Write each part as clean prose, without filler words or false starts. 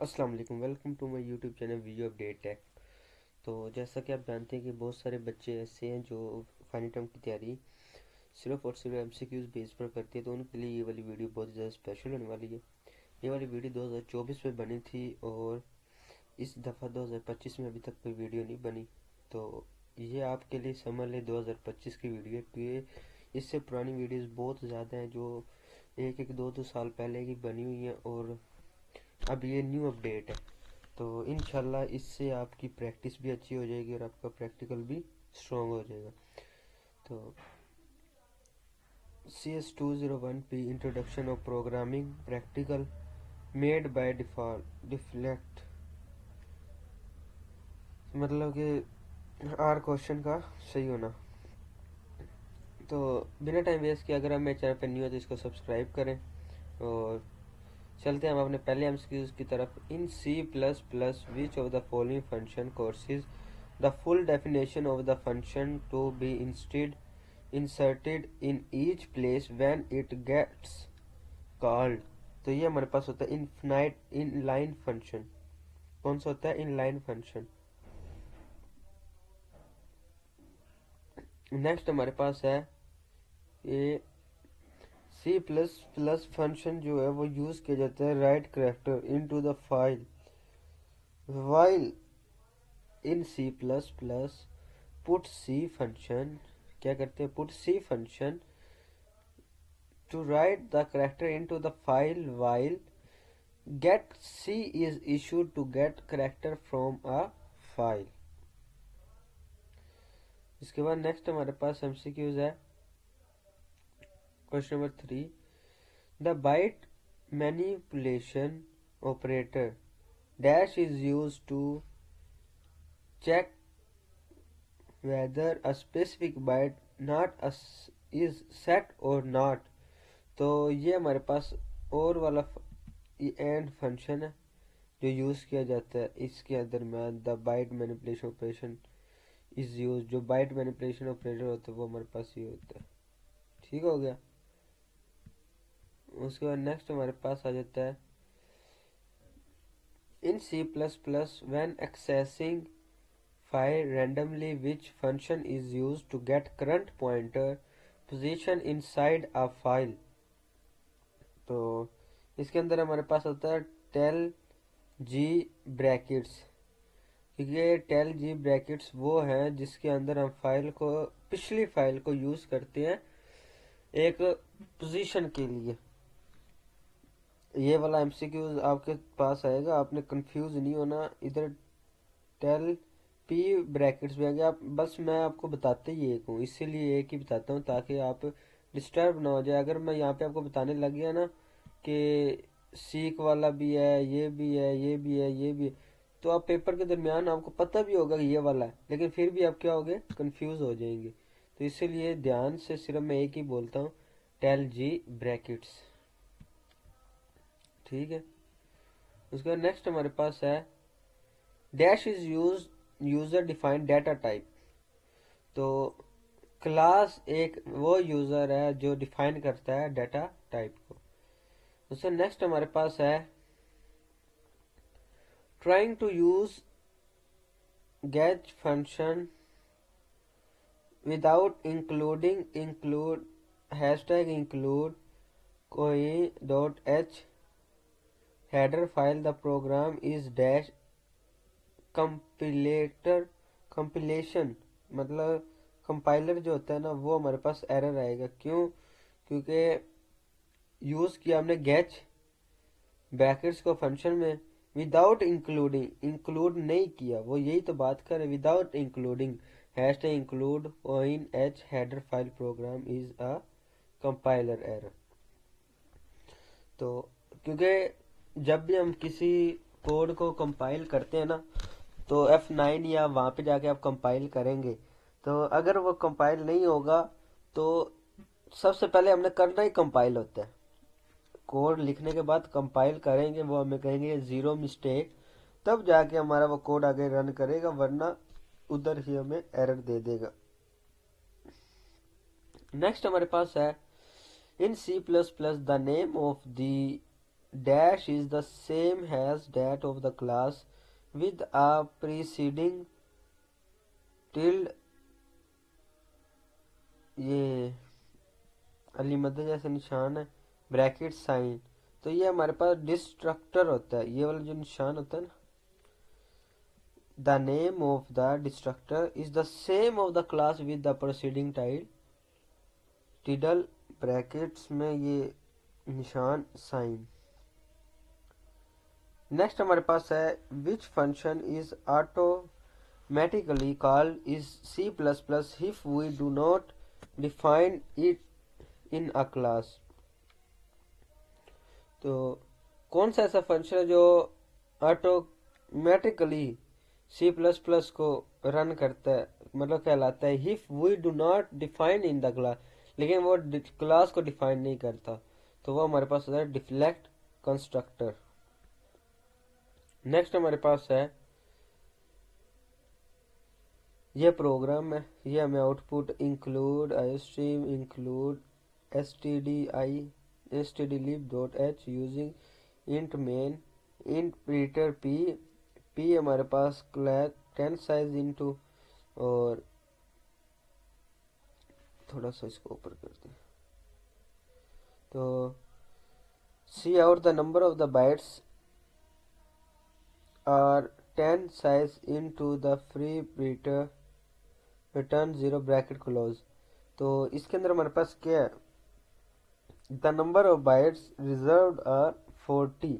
अस्सलाम वालेकुम, welcome to my YouTube channel video update tech. तो जैसा कि आप जानते हैं कि बहुत सारे बच्चे ऐसे हैं जो फाइनल टर्म की तैयारी सिर्फ और सिर्फ एमसीक्यूज बेस पर करते हैं, तो उनके लिए ये वाली वीडियो बहुत ज़्यादा स्पेशल होने वाली है। ये वाली वीडियो 2024 में बनी थी और इस दफ़ा 2025 में अभी तक कोई वीडियो नहीं बनी। तो ये आपके लिए समझ ले 2025 की वीडियो है, क्योंकि इससे पुरानी वीडियोस बहुत ज़्यादा हैं जो एक एक दो दो साल पहले की बनी हुई हैं, और अब ये न्यू अपडेट है। तो इंशाल्लाह इससे आपकी प्रैक्टिस भी अच्छी हो जाएगी और आपका प्रैक्टिकल भी स्ट्रॉन्ग हो जाएगा। तो CS201P introduction of programming practical made by default deflect, मतलब कि आर क्वेश्चन का सही होना। तो बिना टाइम वेस्ट किए अगर आप मेरे चैनल पर न्यू है तो इसको सब्सक्राइब करें और चलते हैं हम अपने पहले एमसीक्यूज की तरफ। In C++ which of the following function causes the full definition of the function to be inserted in each place when it gets called. तो ये हमारे पास होता है इनफिनाइट इनलाइन फंक्शन। कौन सा होता है? Inline function. नेक्स्ट हमारे पास है ये C++ फंक्शन जो है वो यूज किया जाता है write character into the file while in C++ put C function क्या करते हैं? Put C function to write the character into the file while get C is issued to get character from a file. इसके बाद next हमारे पास MCQs है। Question number 3, the byte manipulation operator dash is use to check whether a specific byte not is set or not। तो ये हमारे पास और वाला एंड फंक्शन है जो यूज़ किया जाता है इसके दरम्यान। The byte manipulation operation is use, जो बाइट मैनिपुलेशन ऑपरेटर होता है वो हमारे पास ये होता है। ठीक हो गया। उसके बाद नेक्स्ट हमारे पास आ जाता है इन C++ when accessing file randomly which function is used to get current pointer position inside a file। तो इसके अंदर हमारे पास होता है टेल जी ब्रैकेट्स, क्योंकि टेल जी ब्रैकेट्स वो हैं जिसके अंदर हम फाइल को पिछली फाइल को यूज करते हैं एक पोजीशन के लिए। ये वाला एमसीक्यू आपके पास आएगा, आपने कंफ्यूज नहीं होना। इधर टेल पी ब्रैकेट्स भी आ गया। आप बस मैं आपको बताते ही एक हूँ, इसीलिए एक ही बताता हूँ ताकि आप डिस्टर्ब ना हो जाए। अगर मैं यहाँ पे आपको बताने लग गया ना कि सीक वाला भी है, ये भी है, ये भी है, ये भी है, तो आप पेपर के दरमियान आपको पता भी होगा कि ये वाला है, लेकिन फिर भी आप क्या होगे? कंफ्यूज हो जाएंगे। तो इसीलिए ध्यान से सिर्फ मैं एक ही बोलता हूँ, टेल जी ब्रैकेट्स। ठीक है। उसके बाद नेक्स्ट हमारे पास है dash is user defined data type. तो क्लास एक वो यूजर है जो डिफाइन करता है डाटा टाइप को। उससे नेक्स्ट हमारे पास है trying to use get function without include hashtag include कोई dot h header file the program is dash compilator compilation, मतलब कंपाइलर जो होता है ना वो हमारे पास एरर आएगा। क्यों? क्योंकि यूज़ किया हमने गेट ब्रैकेट्स को फंक्शन में विदाउट इंक्लूडिंग, इंक्लूड नहीं किया। वो यही तो बात कर रहे, without including hash tag include ओइन h header file program is a compiler error. तो क्योंकि जब भी हम किसी कोड को कंपाइल करते हैं ना तो F9 या वहाँ पे जाके आप कंपाइल करेंगे, तो अगर वो कंपाइल नहीं होगा तो सबसे पहले हमने करना ही कंपाइल होता है। कोड लिखने के बाद कंपाइल करेंगे, वो हमें कहेंगे ज़ीरो मिस्टेक, तब जाके हमारा वो कोड आगे रन करेगा, वरना उधर ही हमें एरर दे देगा। नेक्स्ट हमारे पास है इन C++ the name of the dash is the same as that of the class with a preceding tilde, ये अली मदद जैसे निशान है, ब्रैकेट साइन, तो ये हमारे पास डिस्ट्रक्टर होता है, ये वाला जो निशान होता है ना, the name of the destructor is the same of the class with the proceeding tilde brackets में ये निशान साइन। नेक्स्ट हमारे पास है which function is automatically called is C plus plus if we do not define it in a class. तो कौन सा ऐसा फंक्शन है जो ऑटोमेटिकली सी प्लस प्लस को रन करता है, मतलब कहलाता है if we do not define in the class, लेकिन वो क्लास को डिफाइन नहीं करता, तो वो हमारे पास होता है डिफ्लेक्ट कंस्ट्रक्टर। नेक्स्ट हमारे पास है ये प्रोग्राम है, ये हमें output include iostream include stdlib.h using int main int ptr p हमारे पास कैन साइज इनटू, और थोड़ा सा इसको ऊपर कर दें, तो c out the number of the bytes are 10 size into the free ptr return 0 bracket close. तो इसके अंदर हमारे पास क्या है, the number of bytes reserved are 40,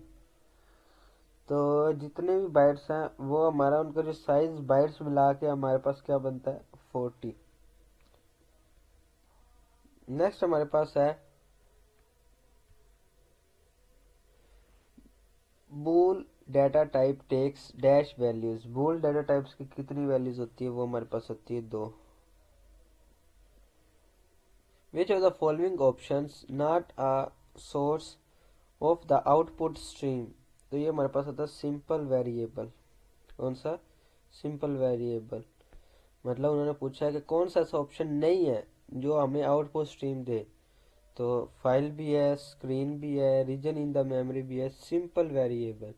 तो जितने भी बाइट्स हैं वो हमारा उनका जो साइज बाइट्स मिला के हमारे पास क्या बनता है 40। नेक्स्ट हमारे पास है bool data type takes dash values. Bool data types की कितनी वैल्यूज होती है, वो हमारे पास होती है 2। विच of the following options not a source of the output stream. तो ये हमारे पास होता है सिंपल वेरिएबल। कौन सा, सिंपल वेरिएबल, मतलब उन्होंने पूछा है कि कौन सा ऐसा ऑप्शन नहीं है जो हमें आउटपुट स्ट्रीम दे, तो फाइल भी है, स्क्रीन भी है, रीजन इन द मेमोरी भी है, सिंपल वेरिएबल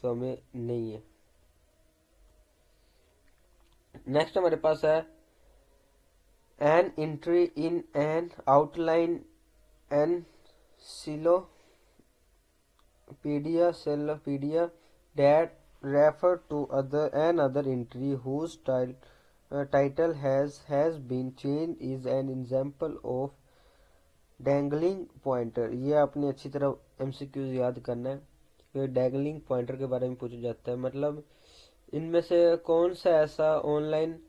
तो हमें नहीं है। नेक्स्ट हमारे पास है an entry in an outline encyclopedia that refer to another entry whose title has been changed is an example of dangling pointer। ये आपने अच्छी तरह MCQs याद करना है, ये डैंगलिंग पॉइंटर के बारे में पूछा जाता है, मतलब इनमें से कौन सा ऐसा ऑनलाइन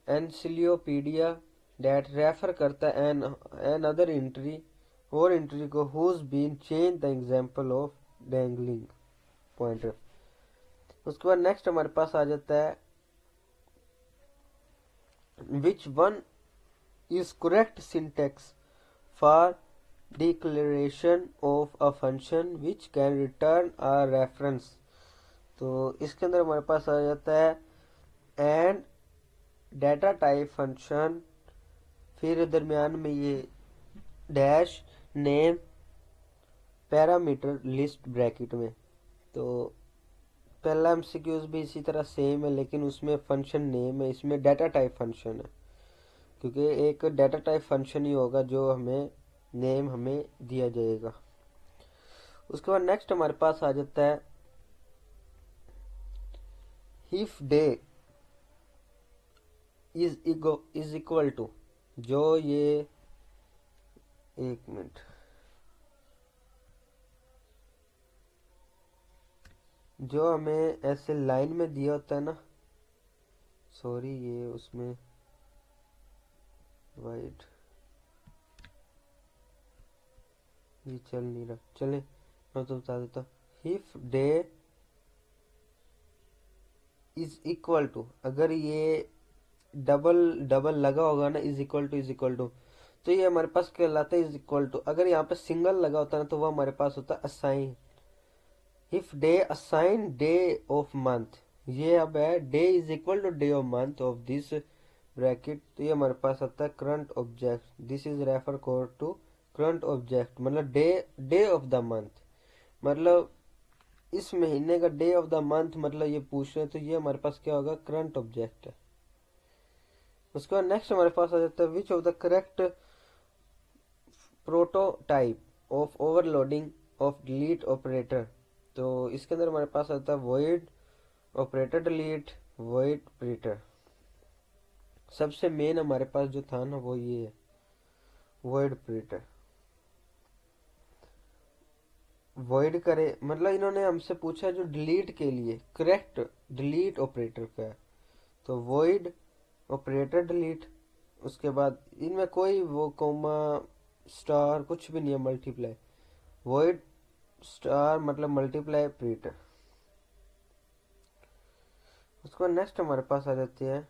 एनसिलियोपीडिया डेट रेफर करता है एन अदर एंट्री और एंट्री को whose been change the example of dangling pointer. उसके बाद नेक्स्ट हमारे पास आ जाता है which one is correct syntax for declaration of a function which can return a reference. तो इसके अंदर हमारे पास आ जाता है एंड डाटा टाइप फंक्शन, फिर दरमियान में ये dash name parameter list bracket में। तो पहला MCQs भी इसी तरह सेम है, लेकिन उसमें फंक्शन नेम है, इसमें डाटा टाइप फंक्शन है, क्योंकि एक डाटा टाइप फंक्शन ही होगा जो हमें नेम हमें दिया जाएगा। उसके बाद नेक्स्ट हमारे पास आ जाता है if day is equal to, जो ये एक मिनट, जो हमें ऐसे लाइन में दिया होता है ना, सॉरी ये उसमें वाइट ये चल नहीं रहा, चले मैं तो बता देता हूँ। If day is equal to, अगर ये डबल लगा होगा ना, इज इक्वल टू, तो ये हमारे पास कहलाता है इज इक्वल टू। अगर यहाँ पे सिंगल लगा होता है ना, तो वो हमारे पास होता है assign. If day assign day of month, ये अब है day is equal to day of month of this bracket, तो ये हमारे पास आता है current object, this is refer code to current object मतलब डे ऑफ द मंथ, मतलब इस महीने का डे ऑफ द मंथ मतलब ये पूछ रहे हैं, तो ये हमारे पास क्या होगा, करंट ऑब्जेक्ट है। उसके बाद नेक्स्ट हमारे पास आ जाता है विच of the correct prototype of overloading of delete operator. तो इसके अंदर हमारे पास आता है void operator delete, void operator. सबसे मेन हमारे पास जो था ना वो ये है, वॉइड ऑपरेटर। वॉइड करे मतलब इन्होंने हमसे पूछा जो डिलीट के लिए करेक्ट डिलीट ऑपरेटर का है, तो वॉइड ऑपरेटर डिलीट। उसके बाद इनमें कोई वो कोमा स्टार कुछ भी नहीं है, मल्टीप्लाई, वॉइड स्टार मतलब मल्टीप्लाई ऑपरेटर। उसके बाद नेक्स्ट हमारे पास आ जाती है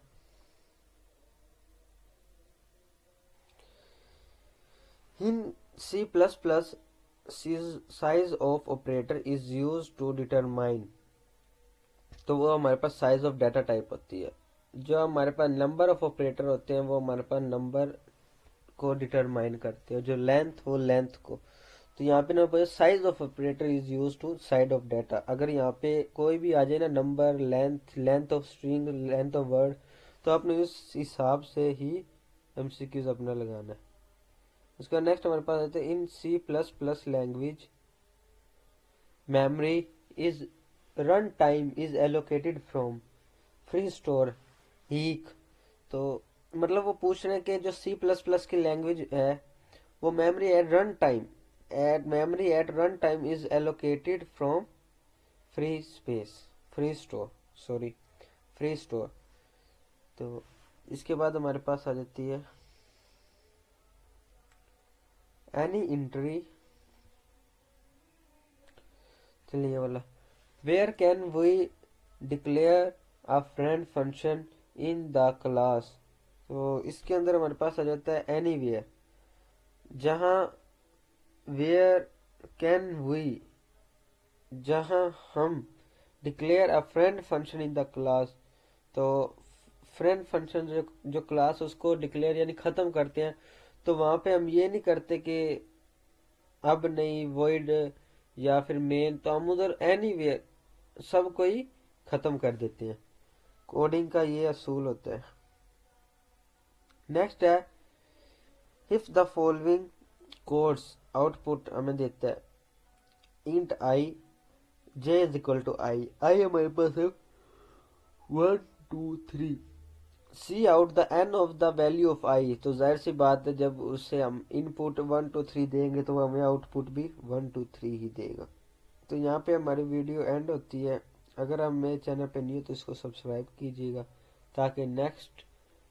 in C plus plus size of operator is use to determine. तो वो हमारे पास साइज ऑफ डाटा टाइप होती है। जो हमारे पास नंबर ऑफ ऑपरेटर होते हैं वो हमारे पास नंबर को डिटरमाइन करते हैं, जो लेंथ वो लेंथ को। तो यहाँ पे ना size of operator is use to side of data. अगर यहाँ पे कोई भी आ जाए ना number, length, length of string, length of word, तो आपने उस हिसाब से ही एमसीक्यूज अपना लगाना है। उसका नेक्स्ट हमारे पास आते हैं in C plus plus language memory is run time is allocated from free store heap. तो मतलब वो पूछ रहे हैं कि जो सी प्लस प्लस की लैंग्वेज है वो memory at run time is allocated from free space, free store, sorry, free store. तो इसके बाद हमारे पास आ जाती है एनी एंट्री, चलिए वाला where can we declare a friend function in the class. तो इसके अंदर हमारे पास आ जाता है एनीवेयर, जहाँ वेयर कैन वी, जहाँ हम declare a friend function in the class. तो फ्रेंड फंक्शन जो क्लास उसको डिक्लेयर यानी ख़त्म करते हैं, तो वहाँ पे हम ये नहीं करते कि अब नहीं वॉइड या फिर मेन, तो हम उधर एनीवेयर सब को ही ख़त्म कर देते हैं। कोडिंग का ये असूल होता है। नेक्स्ट है if the following codes output हमें देता है int i j is equal to i हमारे पास है 1 2 3, c out the n of the value of i. तो जाहिर सी बात है जब उसे हम इनपुट 1 2 3 देंगे तो वो हमें आउटपुट भी 1 2 3 ही देगा। तो यहाँ पे हमारी वीडियो एंड होती है। अगर आप मेरे चैनल पे नहीं हो तो इसको सब्सक्राइब कीजिएगा, ताकि नेक्स्ट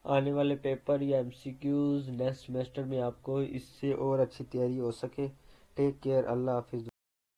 आने वाले पेपर या एमसीक्यूज नेक्स्ट सेमेस्टर में आपको इससे और अच्छी तैयारी हो सके। टेक केयर, अल्लाह हाफिज़।